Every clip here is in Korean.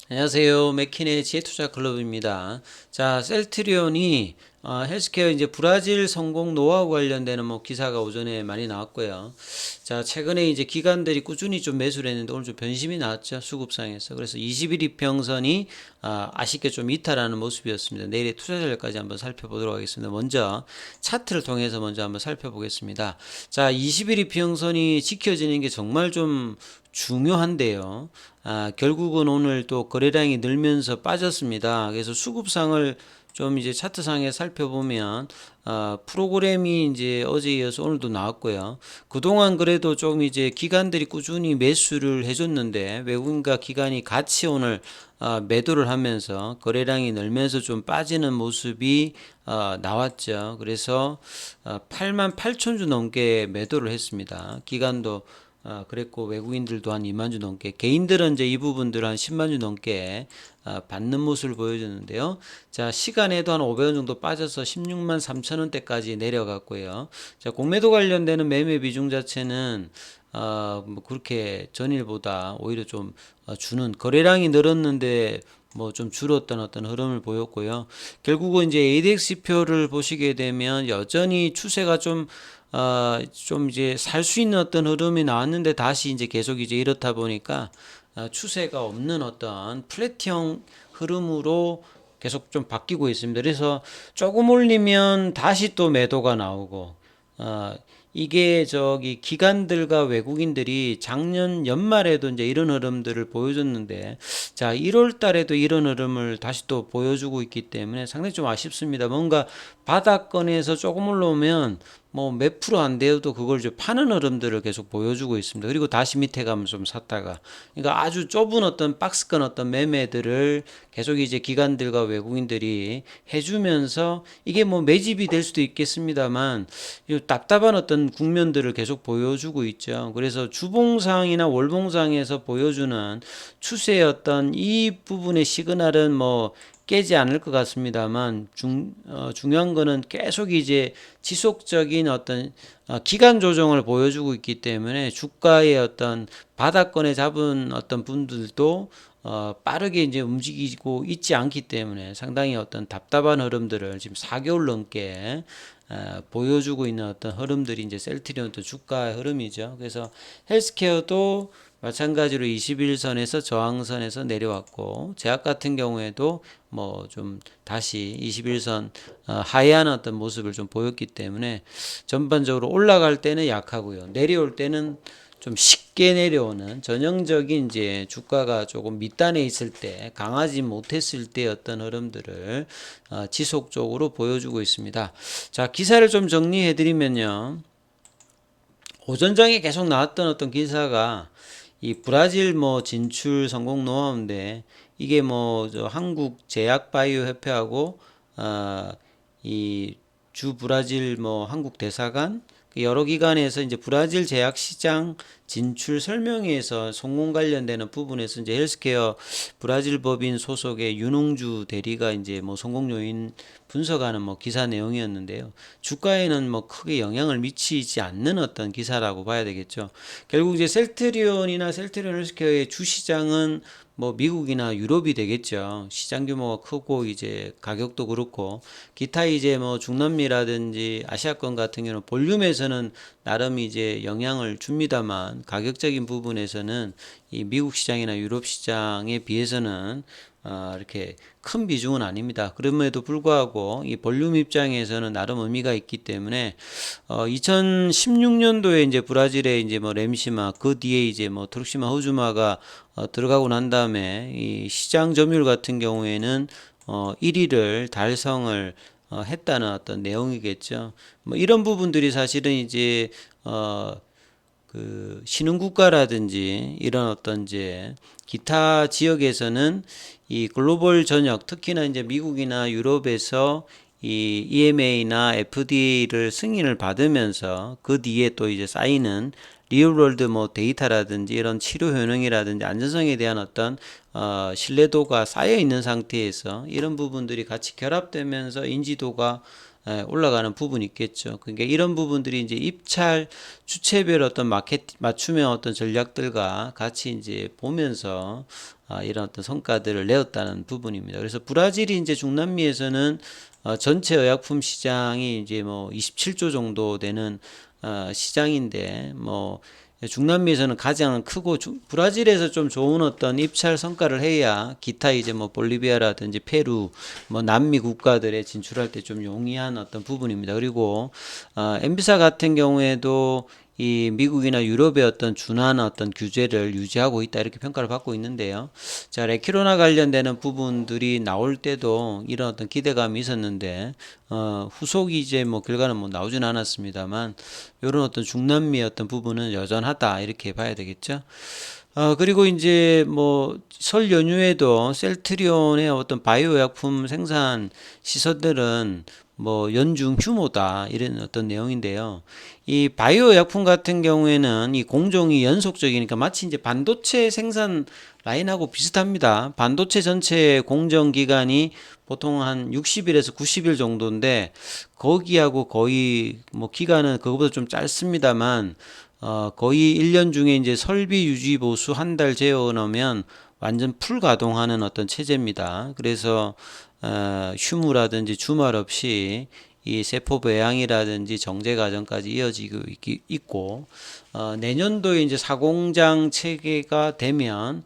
안녕하세요. 맥킨의 지혜투자 클럽입니다. 자, 셀트리온이 헬스케어 이제 브라질 성공 노하우 관련되는 뭐 기사가 오전에 많이 나왔고요. 자, 최근에 이제 기관들이 꾸준히 좀 매수를 했는데 오늘 좀 변심이 나왔죠. 수급상에서. 그래서 21 이평선이 아쉽게 좀 이탈하는 모습이었습니다. 내일의 투자 전략까지 한번 살펴보도록 하겠습니다. 먼저 차트를 통해서 먼저 한번 살펴보겠습니다. 자, 21 이평선이 지켜지는 게 정말 좀 중요한데요. 결국은 오늘 또 거래량이 늘면서 빠졌습니다. 그래서 수급상을 좀 이제 차트상에 살펴보면 프로그램이 이제 어제 이어서 오늘도 나왔고요. 그동안 그래도 좀 이제 기관들이 꾸준히 매수를 해줬는데 외국인과 기관이 같이 오늘 매도를 하면서 거래량이 늘면서 좀 빠지는 모습이 나왔죠. 그래서 8만 8천 주 넘게 매도를 했습니다. 기관도 그랬고 외국인들도 한 2만 주 넘게, 개인들은 이제 이 부분들 한 10만 주 넘게 받는 모습을 보여주는데요. 자, 시간에도 한 500원 정도 빠져서 16만 3천 원대까지 내려갔고요. 자, 공매도 관련되는 매매 비중 자체는 뭐 그렇게 전일보다 오히려 좀 주는, 거래량이 늘었는데 뭐 좀 줄었던 어떤 흐름을 보였고요. 결국은 이제 ADX 지표를 보시게 되면 여전히 추세가 좀 이제 살 수 있는 어떤 흐름이 나왔는데 다시 이제 계속 이제 이렇다 보니까 추세가 없는 어떤 플랫형 흐름으로 계속 좀 바뀌고 있습니다. 그래서 조금 올리면 다시 또 매도가 나오고, 어, 이게 저기 기관들과 외국인들이 작년 연말에도 이제 이런 흐름들을 보여줬는데, 자, 1월 달에도 이런 흐름을 다시 또 보여주고 있기 때문에 상당히 좀 아쉽습니다. 뭔가 바닥권에서 조금 올라오면 뭐 몇 프로 안 되어도 그걸 좀 파는 흐름들을 계속 보여주고 있습니다. 그리고 다시 밑에 가면 좀 샀다가, 그러니까 아주 좁은 어떤 박스권 어떤 매매들을 계속 이제 기관들과 외국인들이 해주면서, 이게 뭐 매집이 될 수도 있겠습니다만 답답한 어떤 국면들을 계속 보여주고 있죠. 그래서 주봉상이나 월봉상에서 보여주는 추세의 어떤 이 부분의 시그널은 뭐 깨지 않을 것 같습니다만, 중요한 거는 계속 이제 지속적인 어떤 기간 조정을 보여주고 있기 때문에 주가의 어떤 바닥권에 잡은 어떤 분들도 빠르게 이제 움직이고 있지 않기 때문에 상당히 어떤 답답한 흐름들을 지금 4개월 넘게 보여주고 있는 어떤 흐름들이 이제 셀트리온도 주가의 흐름이죠. 그래서 헬스케어도 마찬가지로 21선에서 저항선에서 내려왔고, 제약 같은 경우에도 뭐 좀 다시 21선 하회하는 어떤 모습을 좀 보였기 때문에 전반적으로 올라갈 때는 약하고요, 내려올 때는 좀 쉽게 내려오는 전형적인 이제 주가가 조금 밑단에 있을 때, 강하지 못했을 때 어떤 흐름들을 지속적으로 보여주고 있습니다. 자, 기사를 좀 정리해 드리면요, 오전장에 계속 나왔던 어떤 기사가 이 브라질 뭐 진출 성공 노하우인데, 이게 뭐 저 한국 제약 바이오 협회하고 이 주 브라질 뭐 한국 대사관 여러 기관에서 이제 브라질 제약 시장 진출 설명회에서 성공 관련되는 부분에서 이제 헬스케어 브라질 법인 소속의 윤홍주 대리가 이제 뭐 성공 요인 분석하는 뭐 기사 내용이었는데요. 주가에는 뭐 크게 영향을 미치지 않는 어떤 기사라고 봐야 되겠죠. 결국 이제 셀트리온이나 셀트리온 헬스케어의 주시장은 뭐 미국이나 유럽이 되겠죠. 시장 규모가 크고 이제 가격도 그렇고, 기타 이제 뭐 중남미라든지 아시아권 같은 경우는 볼륨에서는 나름 이제 영향을 줍니다만, 가격적인 부분에서는 이 미국 시장이나 유럽 시장에 비해서는 이렇게 큰 비중은 아닙니다. 그럼에도 불구하고 이 볼륨 입장에서는 나름 의미가 있기 때문에 2016년도에 이제 브라질에 이제 뭐 램시마, 그 뒤에 이제 뭐 트룩시마 호주마가 들어가고 난 다음에 이 시장 점유율 같은 경우에는 1위를 달성을 했다는 어떤 내용이겠죠. 뭐 이런 부분들이 사실은 이제 그 신흥국가라든지 이런 어떤 이제 기타 지역에서는 이 글로벌 전역, 특히나 이제 미국이나 유럽에서 이 EMA나 FDA를 승인을 받으면서 그 뒤에 또 이제 쌓이는 리얼월드 뭐 데이터라든지 이런 치료 효능이라든지 안전성에 대한 어떤 신뢰도가 쌓여 있는 상태에서 이런 부분들이 같이 결합되면서 인지도가 올라가는 부분이 있겠죠. 그러니까 이런 부분들이 이제 입찰 주체별 어떤 마켓 맞춤형 어떤 전략들과 같이 이제 보면서 이런 어떤 성과들을 내었다는 부분입니다. 그래서 브라질이 이제 중남미에서는 전체 의약품 시장이 이제 뭐 27조 정도 되는 시장인데 뭐 중남미에서는 가장 크고 브라질에서 좀 좋은 어떤 입찰 성과를 해야 기타 이제 뭐 볼리비아라든지 페루 뭐 남미 국가들에 진출할 때 좀 용이한 어떤 부분입니다. 그리고 엠비사 같은 경우에도 이 미국이나 유럽의 어떤 준한 어떤 규제를 유지하고 있다 이렇게 평가를 받고 있는데요. 자, 레키로나 관련되는 부분들이 나올 때도 이런 어떤 기대감이 있었는데 후속이 이제 뭐 결과는 뭐 나오진 않았습니다만 이런 어떤 중남미 어떤 부분은 여전하다 이렇게 봐야 되겠죠. 그리고 이제 뭐 설 연휴에도 셀트리온의 어떤 바이오 약품 생산 시설들은 뭐 연중 규모다 이런 어떤 내용인데요. 이 바이오 약품 같은 경우에는 이 공정이 연속적이니까 마치 이제 반도체 생산 라인하고 비슷합니다. 반도체 전체 공정 기간이 보통 한 60일에서 90일 정도인데 거기하고 거의 뭐 기간은 그거보다 좀 짧습니다만 거의 1년 중에 이제 설비 유지 보수 한 달 재워 놓으면 완전 풀 가동하는 어떤 체제입니다. 그래서 휴무라든지 주말 없이 이 세포 배양이라든지 정제 과정까지 이어지고 있고 내년도에 이제 사공장 체계가 되면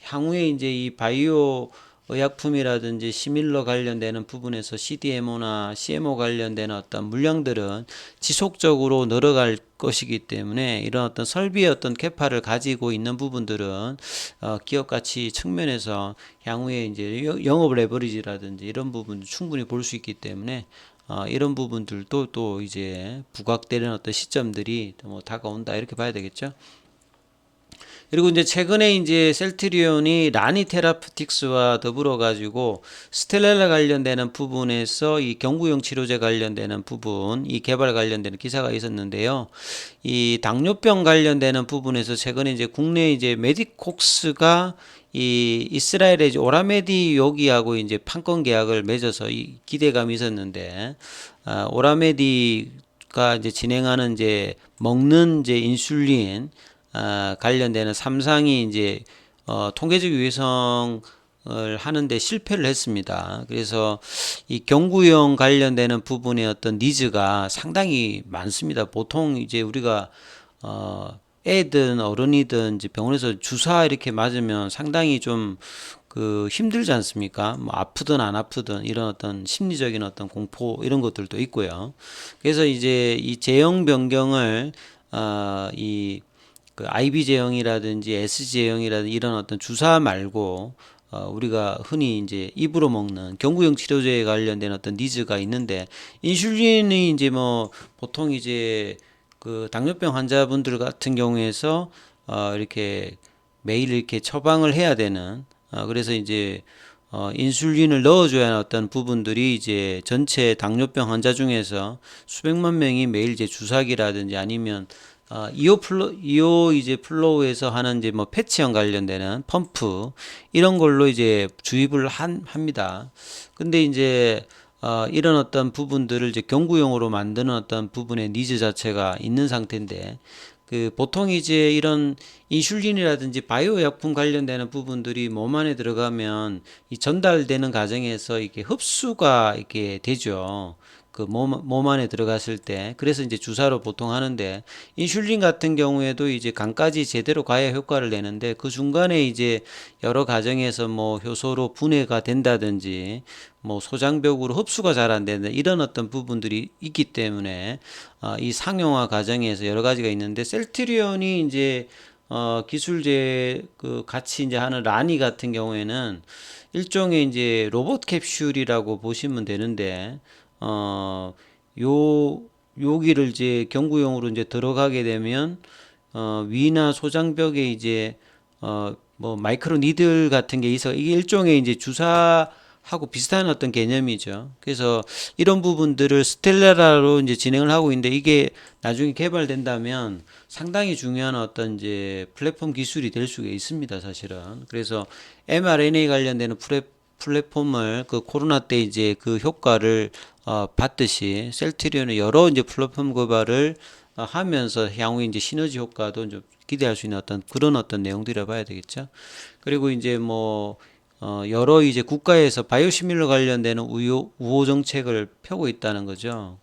향후에 이제 이 바이오 의약품이라든지 시밀러 관련되는 부분에서 CDMO나 CMO 관련되는 어떤 물량들은 지속적으로 늘어갈 것이기 때문에 이런 어떤 설비의 어떤 캐파를 가지고 있는 부분들은 기업 가치 측면에서 향후에 이제 영업 레버리지라든지 이런 부분 충분히 볼 수 있기 때문에 이런 부분들도 또 이제 부각되는 어떤 시점들이 뭐 다가온다 이렇게 봐야 되겠죠. 그리고 이제 최근에 이제 셀트리온이 라니 테라퓨틱스와 더불어 가지고 스텔랄라 관련되는 부분에서 이 경구용 치료제 관련되는 부분, 이 개발 관련되는 기사가 있었는데요. 이 당뇨병 관련되는 부분에서 최근에 이제 국내 이제 메디콕스가 이 이스라엘의 이제 오라메디 요기하고 이제 판권 계약을 맺어서 이 기대감이 있었는데 오라메디가 이제 진행하는 이제 먹는 이제 인슐린 관련되는 삼상이 이제 통계적 유해성을 하는데 실패를 했습니다. 그래서 이 경구용 관련되는 부분의 어떤 니즈가 상당히 많습니다. 보통 이제 우리가 애든 어른이든 이제 병원에서 주사 이렇게 맞으면 상당히 좀 그 힘들지 않습니까? 뭐 아프든 안 아프든 이런 어떤 심리적인 어떤 공포 이런 것들도 있고요. 그래서 이제 이 제형 변경을 이 그 IB 제형이라든지 S 제형이라든지 이런 어떤 주사 말고 우리가 흔히 이제 입으로 먹는 경구용 치료제에 관련된 어떤 니즈가 있는데 인슐린이 이제 뭐 보통 이제 그 당뇨병 환자분들 같은 경우에서 이렇게 매일 이렇게 처방을 해야 되는 그래서 이제 인슐린을 넣어줘야 하는 어떤 부분들이 이제 전체 당뇨병 환자 중에서 수백만 명이 매일 이제 주사기라든지 아니면 이오 이제 플로우에서 하는 이제 뭐 패치형 관련되는 펌프 이런 걸로 이제 주입을 합니다. 근데 이제 이런 어떤 부분들을 이제 경구용으로 만드는 어떤 부분의 니즈 자체가 있는 상태인데 그 보통 이제 이런 인슐린이라든지 바이오 약품 관련되는 부분들이 몸 안에 들어가면 이 전달되는 과정에서 이게 흡수가 이렇게 되죠. 그 몸 안에 들어갔을 때 그래서 이제 주사로 보통 하는데 인슐린 같은 경우에도 이제 간까지 제대로 가야 효과를 내는데 그 중간에 이제 여러 과정에서 뭐 효소로 분해가 된다든지 뭐 소장벽으로 흡수가 잘 안 된다 이런 어떤 부분들이 있기 때문에 이 상용화 과정에서 여러 가지가 있는데 셀트리온이 이제 기술제 그 같이 이제 하는 라니 같은 경우에는 일종의 이제 로봇 캡슐이라고 보시면 되는데 요 여기를 이제 경구용으로 이제 들어가게 되면 위나 소장벽에 이제 뭐 마이크로 니들 같은 게 있어 이게 일종의 이제 주사하고 비슷한 어떤 개념이죠. 그래서 이런 부분들을 스텔라라로 이제 진행을 하고 있는데 이게 나중에 개발된다면 상당히 중요한 어떤 이제 플랫폼 기술이 될 수가 있습니다, 사실은. 그래서 mRNA 관련되는 플랫폼을 그 코로나 때 이제 그 효과를 받듯이 셀트리온은 여러 이제 플랫폼 개발을 하면서 향후 이제 시너지 효과도 좀 기대할 수 있는 그런 내용들이라 봐야 되겠죠. 그리고 이제 뭐 여러 이제 국가에서 바이오시밀러 관련되는 우호 정책을 펴고 있다는 거죠.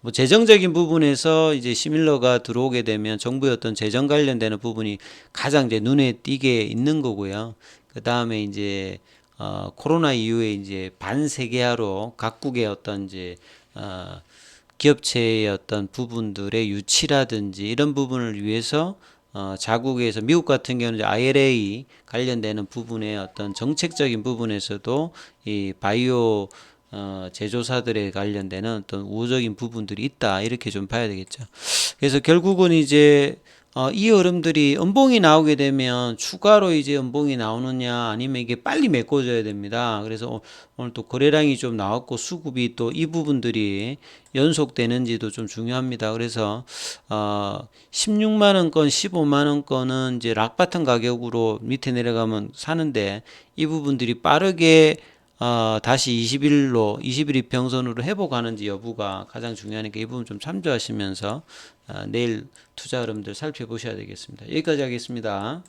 뭐 재정적인 부분에서 이제 시밀러가 들어오게 되면 정부의 재정 관련되는 부분이 가장 이제 눈에 띄게 있는 거고요. 그 다음에 이제 코로나 이후에 이제 반세계화로 각국의 이제 기업체의 부분들의 유치라든지 이런 부분을 위해서 자국에서 미국 같은 경우는 이제 IRA 관련되는 부분의 정책적인 부분에서도 이 바이오 제조사들에 관련되는 우호적인 부분들이 있다 이렇게 좀 봐야 되겠죠. 그래서 결국은 이제 이 흐름들이 음봉이 나오게 되면 추가로 이제 음봉이 나오느냐 아니면 이게 빨리 메꿔져야 됩니다. 그래서 오늘 또 거래량이 좀 나왔고 수급이 또 이 부분들이 연속되는지도 좀 중요합니다. 그래서 16만 원권, 15만 원권은 이제 락바텀 가격으로 밑에 내려가면 사는데 이 부분들이 빠르게 다시 20일 이평선으로 회복하는지 여부가 가장 중요하니까 이 부분 좀 참조하시면서 내일 투자 흐름들 살펴보셔야 되겠습니다. 여기까지 하겠습니다.